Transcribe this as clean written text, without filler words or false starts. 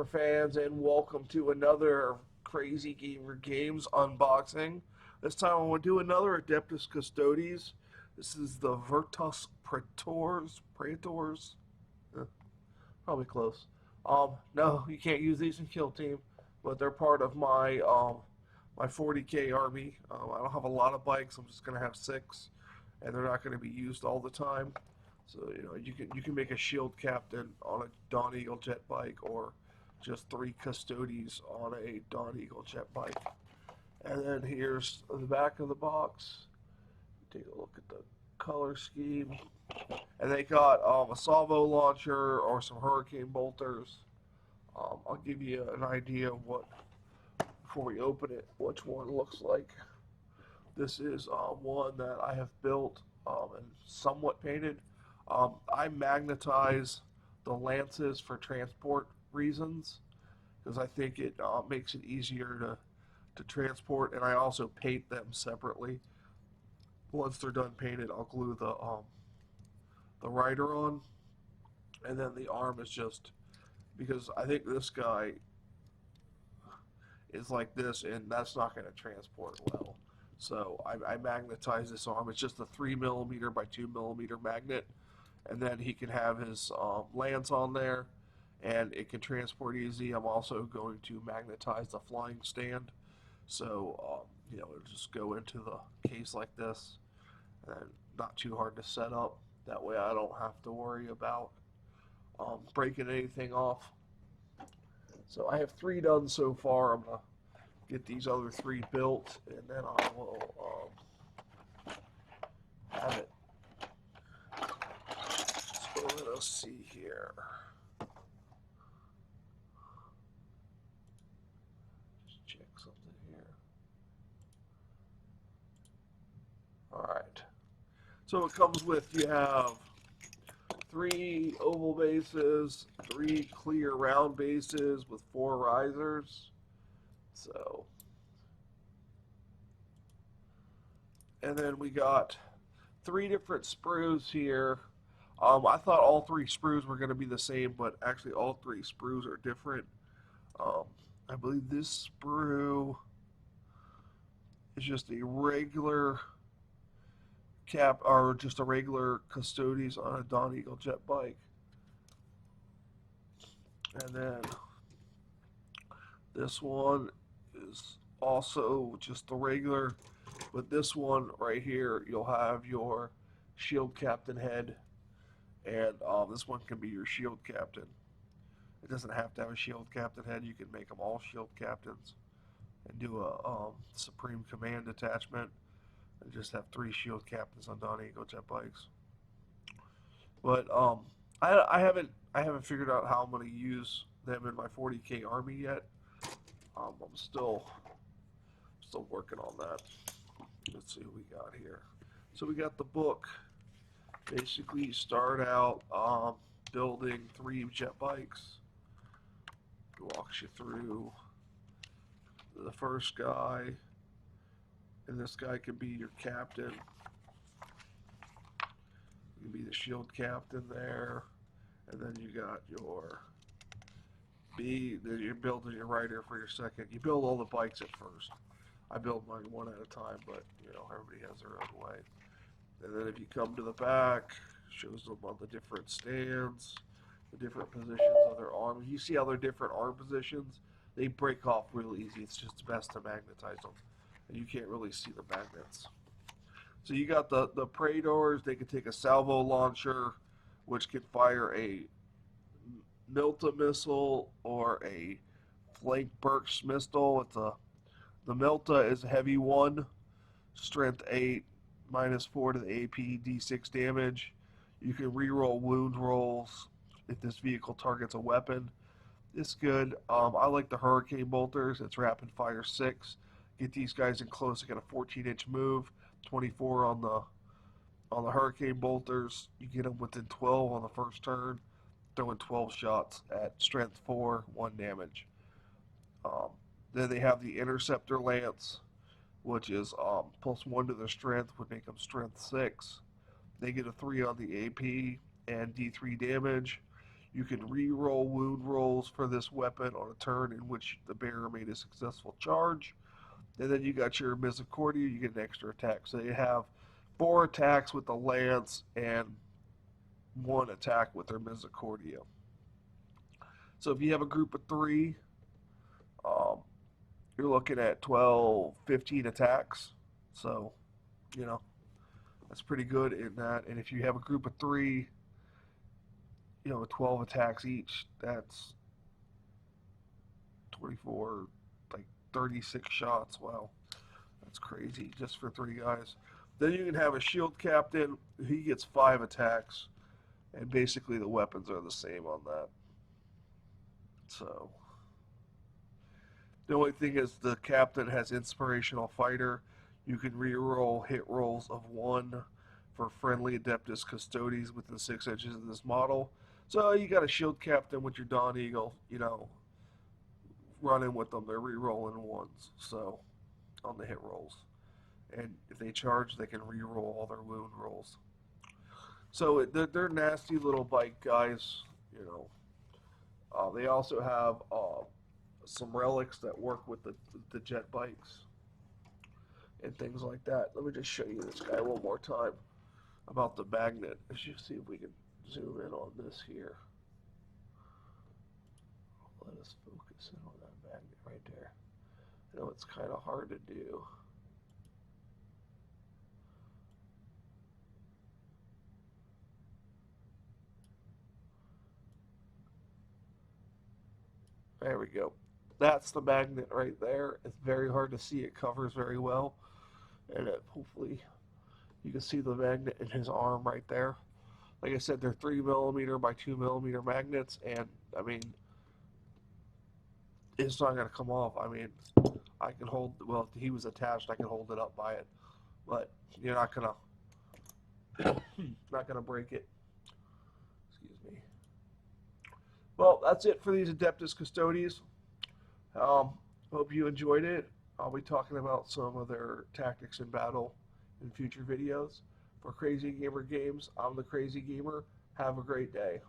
Gamer fans, and welcome to another Crazy Gamer Games unboxing. This time I'm going to do another Adeptus Custodes. This is the Vertus Praetors. Eh, Probably close. No, you can't use these in Kill Team, but they're part of my 40k army. I don't have a lot of bikes. I'm just going to have 6, and they're not going to be used all the time. So you can make a shield captain on a Dawn Eagle jet bike, or just 3 Custodes on a Dawn Eagle jet bike. And then here's the back of the box. Take a look at the color scheme. And they got a salvo launcher or some hurricane bolters. I'll give you an idea of what, before we open it, which one looks like. This is one that I have built and somewhat painted. I magnetize the lances for transport reasons because I think it makes it easier to transport, and I also paint them separately. Once they're done painted, I'll glue the rider on, and then the arm is just because I think this guy is like this, and that's not going to transport well. So I magnetize this arm. It's just a 3mm by 2mm magnet, and then he can have his lance on there, and it can transport easy. I'm also going to magnetize the flying stand, so it'll just go into the case like this, and not too hard to set up. That way I don't have to worry about breaking anything off. So I have 3 done so far. I'm gonna get these other 3 built, and then I will have it. So let us see here. Just check something here. Alright. So it comes with, you have 3 oval bases, 3 clear round bases with 4 risers. So, and then we got 3 different sprues here. I thought all 3 sprues were going to be the same, but actually all 3 sprues are different. I believe this sprue is just a regular cap, or just a regular Custodes on a Dawn Eagle jet bike. And then this one is also just the regular, but this one right here, you'll have your shield captain head, and this one can be your shield captain. It doesn't have to have a shield captain head. You can make them all shield captains and do a supreme command attachment and just have 3 shield captains on Dawn Eagle jet bikes. But I haven't figured out how I'm going to use them in my 40k army yet. I'm still working on that. Let's see what we got here. So we got the book. Basically, you start out building 3 jet bikes. It walks you through the first guy, and this guy can be your captain. You can be the shield captain there, and then you got your then you're building your rider for your second. You build all the bikes at first. I build mine one at a time, but everybody has their own way. And then if you come to the back, shows them on the different stands, the different positions of their arms. You see how they're different arm positions? They break off real easy. It's just best to magnetize them, and you can't really see the magnets. So you got the Praetors. They can take a salvo launcher, which can fire a Milta missile or a flank Burks missile. The Milta is a heavy 1, strength 8, -4 to the AP, D6 damage. You can reroll wound rolls if this vehicle targets a weapon. It's good. I like the hurricane bolters. It's rapid fire 6. Get these guys in close. They got a 14-inch move, 24 on the hurricane bolters. You get them within 12 on the first turn, throwing 12 shots at strength 4, 1 damage. Then they have the interceptor lance, which is +1 to their strength, would make them strength 6. They get a 3 on the AP and D3 damage. You can re-roll wound rolls for this weapon on a turn in which the bearer made a successful charge. And then you got your Misericordia, you get an extra attack. So you have 4 attacks with the lance and 1 attack with their Misericordia. So if you have a group of 3, um, you're looking at 12, 15 attacks. So, you know, that's pretty good in that. And if you have a group of 3, 12 attacks each, that's 24, like 36 shots. Wow, that's crazy just for 3 guys. Then you can have a shield captain. He gets 5 attacks, and basically the weapons are the same on that. So the only thing is the captain has inspirational fighter. You can reroll hit rolls of 1 for friendly Adeptus Custodes within 6 inches of this model. So you got a shield captain with your Dawn Eagle, running with them. They're rerolling 1s, so on the hit rolls. And if they charge, they can reroll all their wound rolls. So they're nasty little bike guys, They also have some relics that work with the jet bikes and things like that. Let me just show you this guy one more time about the magnet. Let's just see if we can zoom in on this here. Let us focus in on that magnet right there. I know it's kind of hard to do. There we go. That's the magnet right there. It's very hard to see. It covers very well. And hopefully you can see the magnet in his arm right there. Like I said, they're 3mm by 2mm magnets. And, I mean, it's not going to come off. I mean, I can hold, well, if he was attached, I can hold it up by it. But you're not going to break it. Excuse me. Well, that's it for these Adeptus Custodes. Hope you enjoyed it. I'll be talking about some of their tactics in battle in future videos. For Crazy Gamer Games, I'm the Crazy Gamer. Have a great day.